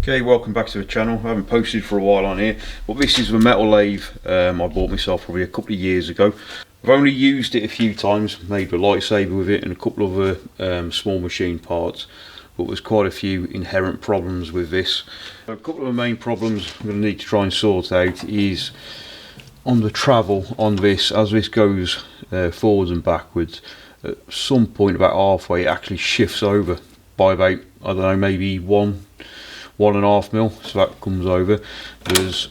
Okay, welcome back to the channel. I haven't posted for a while on here, but this is the metal lathe I bought myself probably a couple of years ago. I've only used it a few times, made a lightsaber with it and a couple of other small machine parts, but there's quite a few inherent problems with this. A couple of the main problems I'm going to need to try and sort out is on the travel on this. As this goes forwards and backwards, at some point about halfway it actually shifts over by about, I don't know, maybe 1.5 mil, so that comes over. There's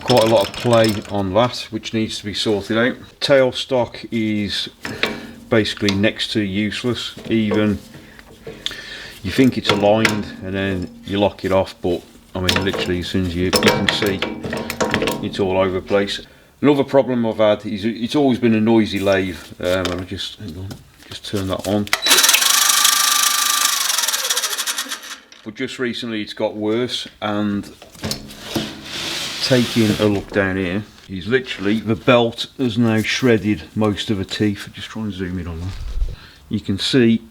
quite a lot of play on that which needs to be sorted out. Tailstock is basically next to useless. Even you think it's aligned and then you lock it off, but I mean literally as soon as you can see it's all over the place. Another problem I've had is it's always been a noisy lathe. I'll just turn that on. But just recently it's got worse, and taking a look down here is literally the belt has now shredded most of the teeth. Just try and zoom in on that. You can see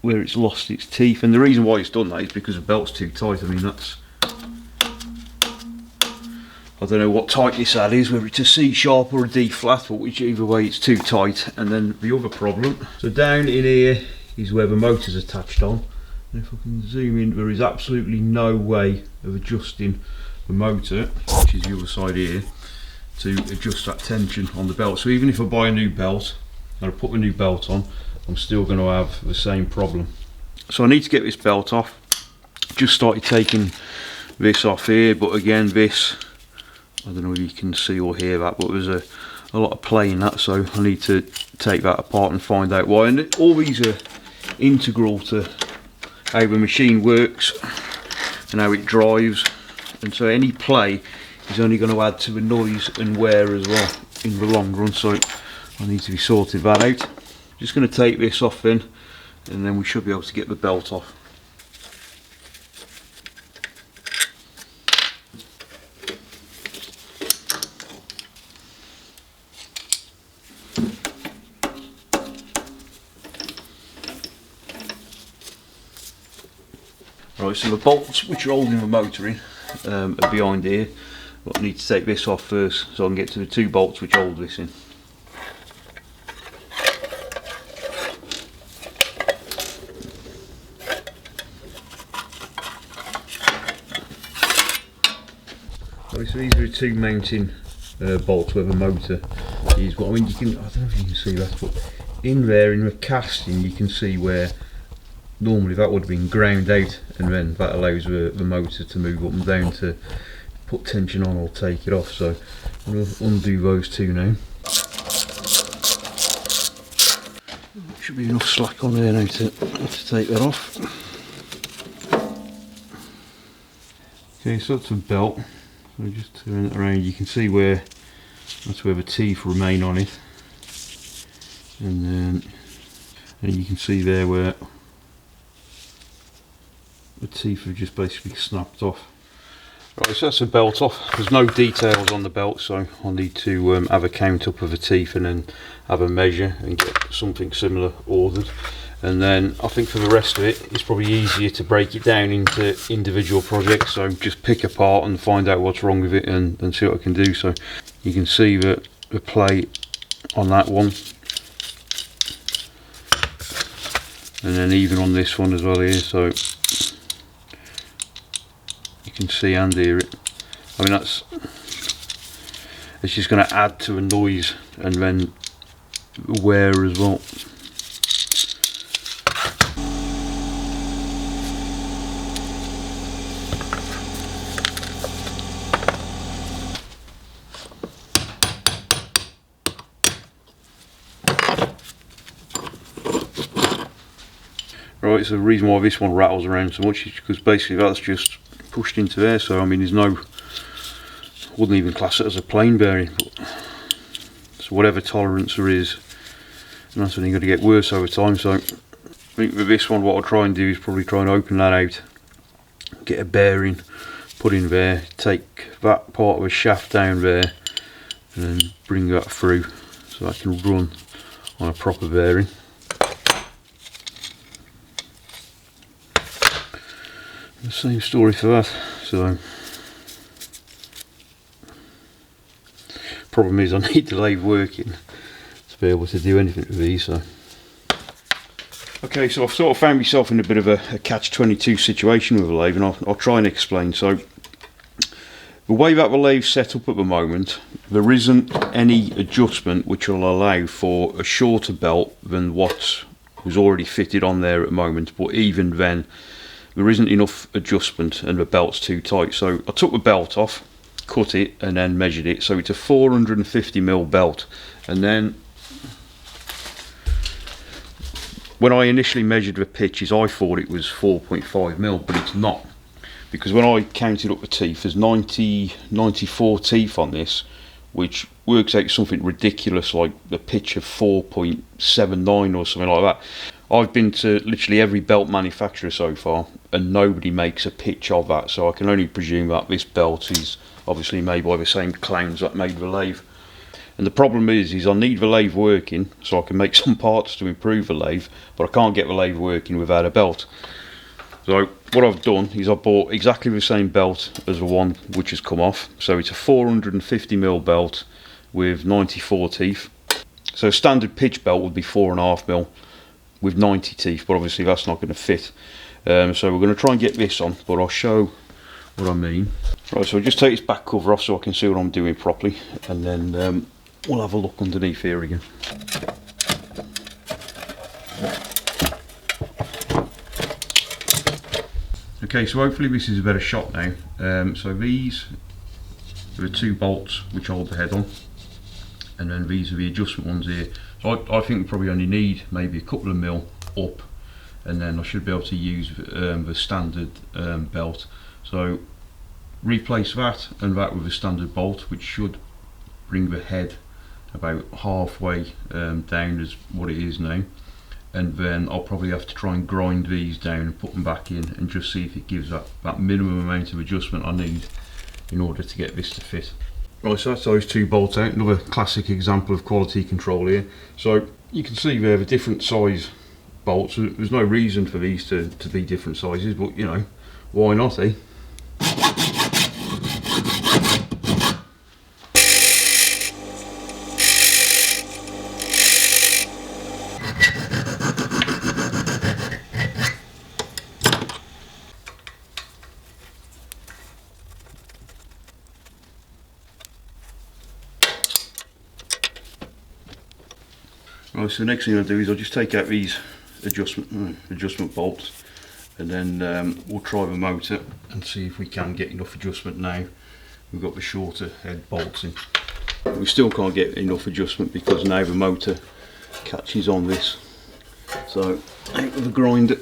where it's lost its teeth, and the reason why it's done that is because the belt's too tight. I mean, that's, I don't know what tightness that is, whether it's a C sharp or a D flat, but whichever way it's too tight. And then the other problem, so down in here is where the motor's attached on. And if I can zoom in, there is absolutely no way of adjusting the motor, which is the other side here, to adjust that tension on the belt. So even if I buy a new belt and I put the new belt on, I'm still going to have the same problem. So I need to get this belt off. Just started taking this off here, but again this, I don't know if you can see or hear that, but there's a lot of play in that, so I need to take that apart and find out why. And all these are integral to how the machine works and how it drives, and so any play is only going to add to the noise and wear as well in the long run, so I need to be sorted that out. Just going to take this off then, and then we should be able to get the belt off. Right, so the bolts which are holding the motor in are behind here, but I need to take this off first so I can get to the two bolts which hold this in. Right, so these are the two mounting bolts where the motor is. Well, I mean, you can, I don't know if you can see that, but in there in the casting you can see where normally that would have been ground out, and then that allows the motor to move up and down to put tension on or take it off. So I'm going to undo those two now. Should be enough slack on there now to take that off. Okay, so that's a belt. So just turn it around, you can see where that's where the teeth remain on it, and you can see there where the teeth have just basically snapped off. Right, so that's the belt off. There's no details on the belt, so I'll need to have a count up of the teeth and then have a measure and get something similar ordered. And then I think for the rest of it, it's probably easier to break it down into individual projects. So just pick apart and find out what's wrong with it and see what I can do. So you can see that the plate on that one, and then even on this one as well here. So can see and hear it. I mean, it's just going to add to a noise and then wear as well. Right, so the reason why this one rattles around so much is because basically that's just pushed into there. So I mean, there's no, wouldn't even class it as a plain bearing, but so whatever tolerance there is, and that's only going to get worse over time. So I think with this one what I'll try and do is probably try and open that out, get a bearing put in there, take that part of a shaft down there and then bring that through so I can run on a proper bearing. The same story for that. So problem is I need the lathe working to be able to do anything with these. So okay, so I've sort of found myself in a bit of a catch-22 situation with a lathe, and I'll try and explain. So the way that the lathe's set up at the moment, there isn't any adjustment which will allow for a shorter belt than what was already fitted on there at the moment, but even then there isn't enough adjustment and the belt's too tight. So I took the belt off, cut it and then measured it. So it's a 450mm belt, and then when I initially measured the pitches I thought it was 4.5mm, but it's not, because when I counted up the teeth there's 94 teeth on this, which works out something ridiculous like the pitch of 4.79 or something like that. I've been to literally every belt manufacturer so far and nobody makes a pitch of that, so I can only presume that this belt is obviously made by the same clowns that made the lathe. And the problem is I need the lathe working so I can make some parts to improve the lathe, but I can't get the lathe working without a belt. So what I've done is I bought exactly the same belt as the one which has come off. So it's a 450mm belt with 94 teeth. So a standard pitch belt would be 4.5mm with 90 teeth, but obviously that's not going to fit. So we're going to try and get this on, but I'll show what I mean. Right, so I'll just take this back cover off so I can see what I'm doing properly, and then we'll have a look underneath here again. Okay, so hopefully this is a better shot now. So these are the two bolts which hold the head on, and then these are the adjustment ones here. So I think we probably only need maybe a couple of mil up, and then I should be able to use the standard belt. So replace that and that with a standard bolt, which should bring the head about halfway down as what it is now. And then I'll probably have to try and grind these down and put them back in and just see if it gives that minimum amount of adjustment I need in order to get this to fit. Right, so that's those two bolts out, another classic example of quality control here. So you can see there the different size bolts. There's no reason for these to be different sizes, but you know, why not, eh? Right, so the next thing I'll do is I'll just take out these adjustment bolts, and then we'll try the motor and see if we can get enough adjustment now. We've got the shorter head bolts in. We still can't get enough adjustment because now the motor catches on this. So out with the grinder.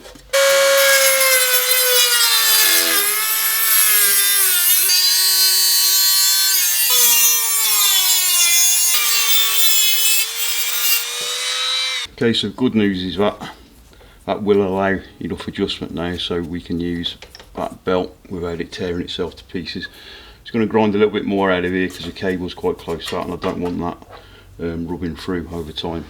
Okay, so good news is that will allow enough adjustment now, so we can use that belt without it tearing itself to pieces. It's going to grind a little bit more out of here because the cable's quite close to that, and I don't want that rubbing through over time.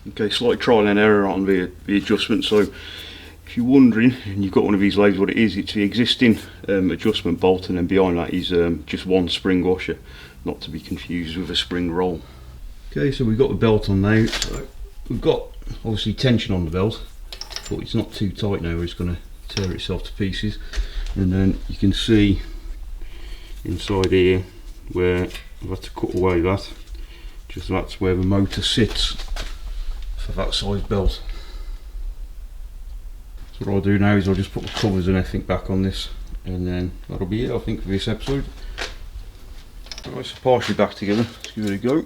Okay, slight trial and error on the adjustment. So if you're wondering and you've got one of these lathes, what it is, it's the existing adjustment bolt, and then behind that is just one spring washer, not to be confused with a spring roll. Okay, so we've got the belt on now. So we've got obviously tension on the belt, but it's not too tight now, it's going to tear itself to pieces. And then you can see inside here where I've had to cut away that, just that's where the motor sits for that size belt. So what I'll do now is I'll just put the covers and everything back on this, and then that'll be it, I think, for this episode. Alright, so partially back together, let's give it a go.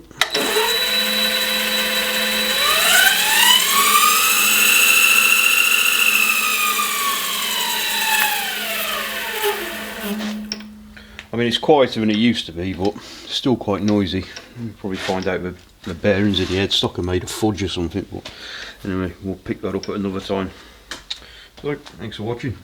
I mean, it's quieter than it used to be, but still quite noisy. You'll probably find out the the bearings of the headstock are made of fudge or something, but anyway, we'll pick that up at another time. So thanks for watching.